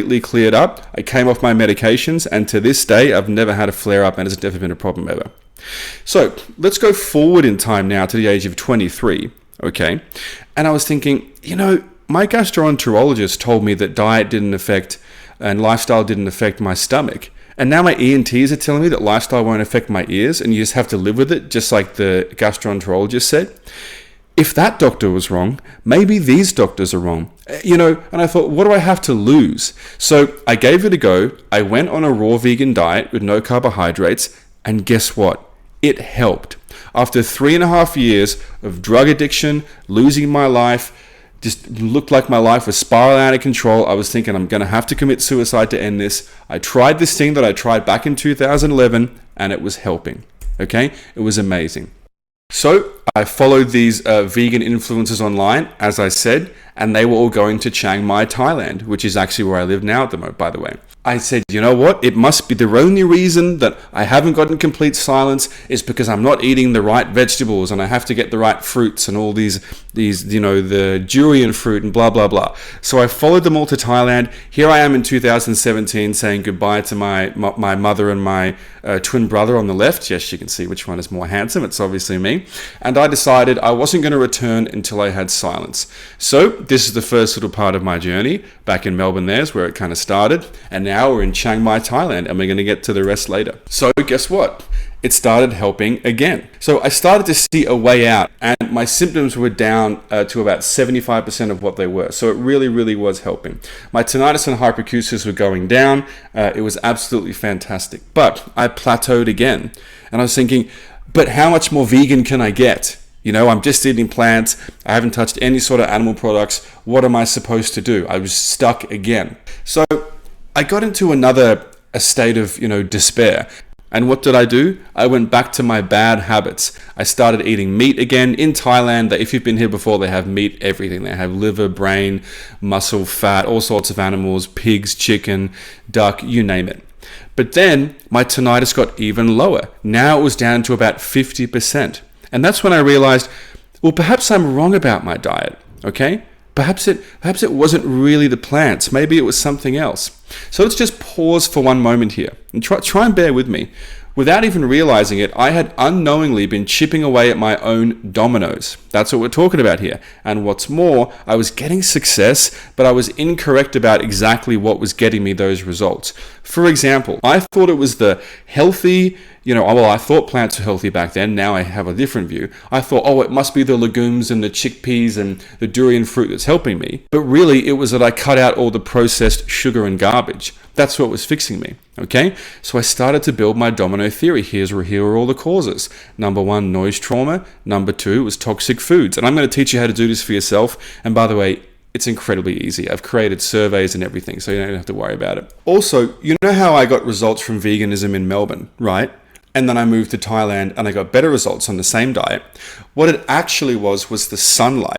completely cleared up. I came off my medications, and to this day, I've never had a flare up, and it's never been a problem ever. So let's go forward in time now to the age of 23, okay? And I was thinking, my gastroenterologist told me that diet didn't affect and lifestyle didn't affect my stomach. And now my ENTs are telling me that lifestyle won't affect my ears and you just have to live with it, just like the gastroenterologist said. If that doctor was wrong, maybe these doctors are wrong. And I thought, what do I have to lose? So I gave it a go. I went on a raw vegan diet with no carbohydrates, and guess what? It helped. After 3.5 years of drug addiction, losing my life, just looked like my life was spiraling out of control. I was thinking I'm going to have to commit suicide to end this. I tried this thing that I tried back in 2011, and it was helping. Okay? It was amazing. So I followed these vegan influencers online, as I said, and they were all going to Chiang Mai, Thailand, which is actually where I live now at the moment, by the way. I said, you know what? It must be the only reason that I haven't gotten complete silence is because I'm not eating the right vegetables and I have to get the right fruits and all these the durian fruit and blah, blah, blah. So I followed them all to Thailand. Here I am in 2017 saying goodbye to my mother and my twin brother on the left. Yes, you can see which one is more handsome. It's obviously me. And I decided I wasn't going to return until I had silence. So this is the first little part of my journey. Back in Melbourne, there's where it kind of started. And now we're in Chiang Mai, Thailand, and we're going to get to the rest later. So guess what? It started helping again. So I started to see a way out, and my symptoms were down to about 75% of what they were. So it really, really was helping. My tinnitus and hyperacusis were going down. It was absolutely fantastic. But I plateaued again, and I was thinking, but how much more vegan can I get? I'm just eating plants. I haven't touched any sort of animal products. What am I supposed to do? I was stuck again. So I got into a state of, despair. And what did I do? I went back to my bad habits. I started eating meat again. In Thailand, if you've been here before, they have meat, everything. They have liver, brain, muscle, fat, all sorts of animals, pigs, chicken, duck, you name it. But then my tinnitus got even lower. Now it was down to about 50%. And that's when I realized, well, perhaps I'm wrong about my diet, okay? Perhaps it wasn't really the plants. Maybe it was something else. So let's just pause for one moment here and try and bear with me. Without even realizing it, I had unknowingly been chipping away at my own dominoes. That's what we're talking about here. And what's more, I was getting success, but I was incorrect about exactly what was getting me those results. For example, I thought it was the healthy, I thought plants were healthy back then. Now I have a different view. I thought, it must be the legumes and the chickpeas and the durian fruit that's helping me. But really, it was that I cut out all the processed sugar and garbage. That's what was fixing me, okay? So I started to build my domino theory. Here are all the causes. Number 1, noise trauma. Number 2 was toxic foods. And I'm going to teach you how to do this for yourself. And by the way, it's incredibly easy. I've created surveys and everything, so you don't have to worry about it. Also, you know how I got results from veganism in Melbourne, right? And then I moved to Thailand and I got better results on the same diet. What it actually was the sunlight.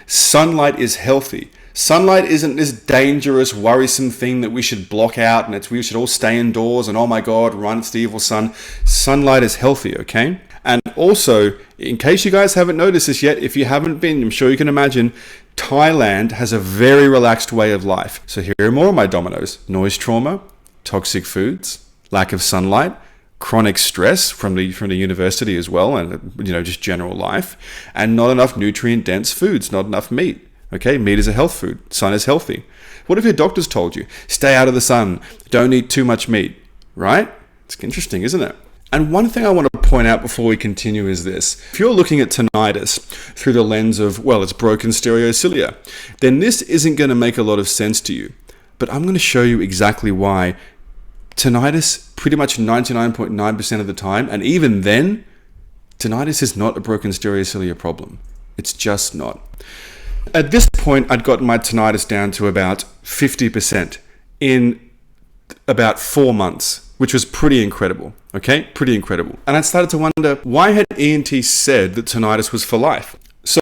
Sunlight is healthy. Sunlight isn't this dangerous, worrisome thing that we should block out and we should all stay indoors and oh my God, run, it's the evil sun. Sunlight is healthy, okay? And also, in case you guys haven't noticed this yet, if you haven't been, I'm sure you can imagine, Thailand has a very relaxed way of life. So here are more of my dominoes. Noise trauma, toxic foods, lack of sunlight, chronic stress from the university as well, and just general life, and not enough nutrient-dense foods, not enough meat. Okay, meat is a health food. Sun is healthy. What if your doctors told you, stay out of the sun, don't eat too much meat, right? It's interesting, isn't it? And one thing I want to point out before we continue is this. If you're looking at tinnitus through the lens of, it's broken stereocilia, then this isn't going to make a lot of sense to you. But I'm going to show you exactly why tinnitus, pretty much 99.9% of the time, and even then, tinnitus is not a broken stereocilia problem. It's just not. At this point, I'd gotten my tinnitus down to about 50% in about 4 months, which was pretty incredible. Okay, pretty incredible. And I started to wonder, why had ENT said that tinnitus was for life? So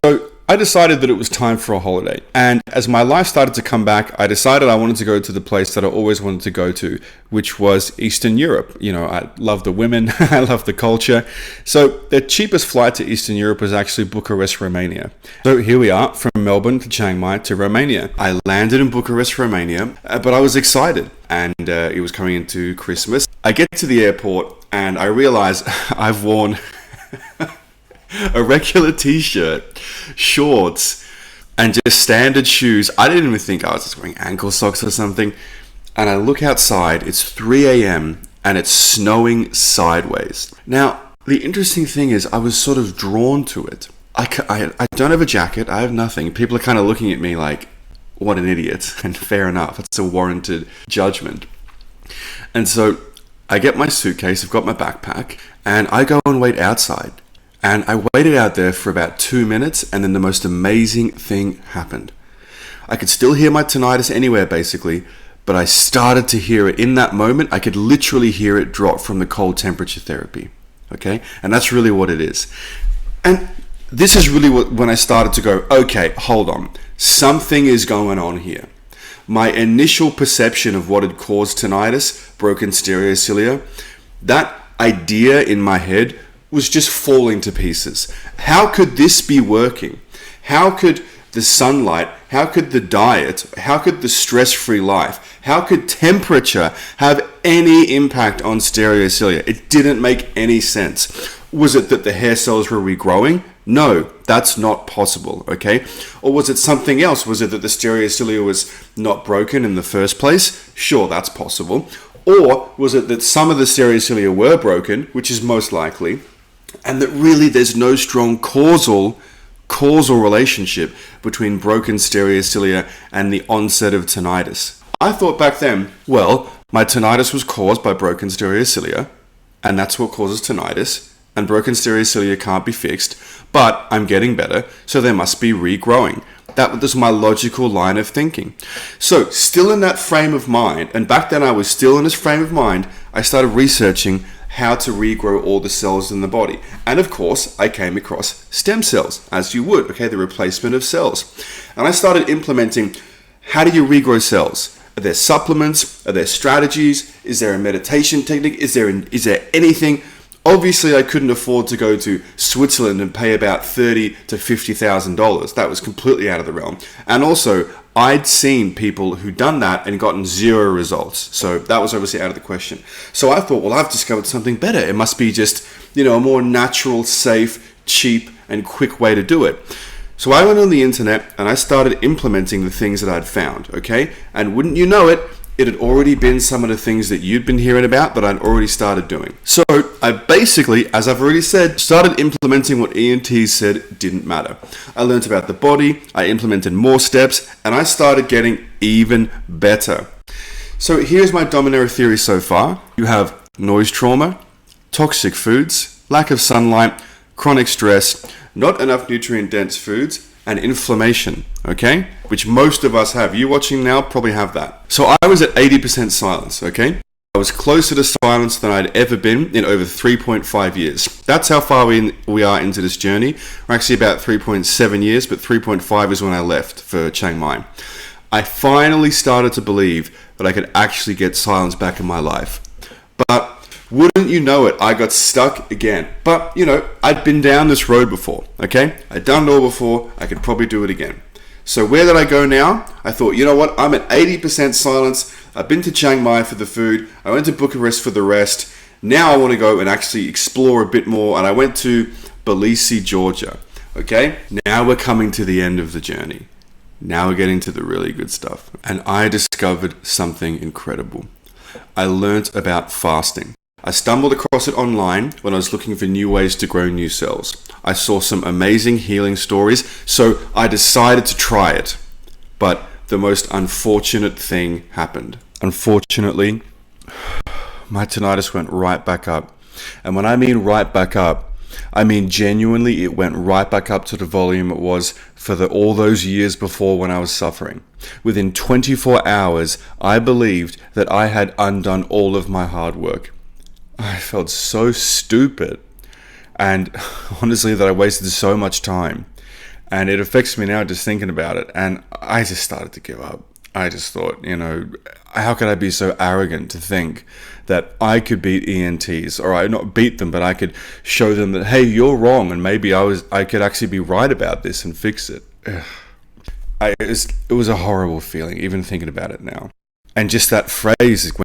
I decided that it was time for a holiday. And as my life started to come back, I decided I wanted to go to the place that I always wanted to go to, which was Eastern Europe. You know, I love the women, I love the culture. So the cheapest flight to Eastern Europe was actually Bucharest, Romania. So here we are from Melbourne to Chiang Mai to Romania. I landed in Bucharest, Romania, but I was excited, and it was coming into Christmas. I get to the airport and I realize I've worn a regular t-shirt, shorts, and just standard shoes. I didn't even think I was just wearing ankle socks or something. And I look outside, it's 3 a.m. and it's snowing sideways. Now, the interesting thing is I was sort of drawn to it. I don't have a jacket, I have nothing. People are kind of looking at me like, what an idiot. And fair enough, it's a warranted judgment. And so I get my suitcase, I've got my backpack, and I go and wait outside. And I waited out there for about 2 minutes, and then the most amazing thing happened. I could still hear my tinnitus anywhere, basically, but I started to hear it in that moment. I could literally hear it drop from the cold temperature therapy. Okay? And that's really what it is. And this is really when I started to go, okay, hold on. Something is going on here. My initial perception of what had caused tinnitus, broken stereocilia, that idea in my head was just falling to pieces. How could this be working? How could the sunlight, how could the diet, how could the stress-free life, how could temperature have any impact on stereocilia? It didn't make any sense. Was it that the hair cells were regrowing? No, that's not possible, okay? Or was it something else? Was it that the stereocilia was not broken in the first place? Sure, that's possible. Or was it that some of the stereocilia were broken, which is most likely, and that really there's no strong causal relationship between broken stereocilia and the onset of tinnitus? I thought back then, well, my tinnitus was caused by broken stereocilia, and that's what causes tinnitus, and broken stereocilia can't be fixed, but I'm getting better, so there must be regrowing. That was my logical line of thinking. So, still in that frame of mind, and back then I was still in this frame of mind, I started researching how to regrow all the cells in the body. And of course, I came across stem cells, as you would, okay, the replacement of cells. And I started implementing, how do you regrow cells? Are there supplements? Are there strategies? Is there a meditation technique? Is there anything? Obviously, I couldn't afford to go to Switzerland and pay about $30,000 to $50,000. That was completely out of the realm. And also, I'd seen people who'd done that and gotten zero results. So that was obviously out of the question. So I thought, well, I've discovered something better. It must be just, a more natural, safe, cheap, and quick way to do it. So I went on the internet and I started implementing the things that I'd found, okay? And wouldn't you know it, it had already been some of the things that you'd been hearing about that I'd already started doing. So I basically, as I've already said, started implementing what ENTs said didn't matter. I learned about the body, I implemented more steps, and I started getting even better. So here's my dominant theory so far. You have noise trauma, toxic foods, lack of sunlight, chronic stress, not enough nutrient-dense foods, and inflammation, okay? Which most of us have. You watching now probably have that. So I was at 80% silence, okay? I was closer to silence than I'd ever been in over 3.5 years. That's how far we are into this journey. We're actually about 3.7 years, but 3.5 is when I left for Chiang Mai. I finally started to believe that I could actually get silence back in my life. But wouldn't you know it, I got stuck again. But, I'd been down this road before, okay? I'd done it all before, I could probably do it again. So where did I go now? I thought, you know what, I'm at 80% silence. I've been to Chiang Mai for the food. I went to Bucharest for the rest. Now I want to go and actually explore a bit more. And I went to Tbilisi, Georgia, okay? Now we're coming to the end of the journey. Now we're getting to the really good stuff. And I discovered something incredible. I learnt about fasting. I stumbled across it online when I was looking for new ways to grow new cells. I saw some amazing healing stories, so I decided to try it. But the most unfortunate thing happened. Unfortunately, my tinnitus went right back up. And when I mean right back up, I mean genuinely it went right back up to the volume it was for all those years before when I was suffering. Within 24 hours, I believed that I had undone all of my hard work. I felt so stupid, and honestly that I wasted so much time. And it affects me now just thinking about it. And I just started to give up. I just thought, how could I be so arrogant to think that I could beat ENTs, or I not beat them, but I could show them that, hey, you're wrong, and maybe I could actually be right about this and fix it. It was a horrible feeling, even thinking about it now. And just that phrase,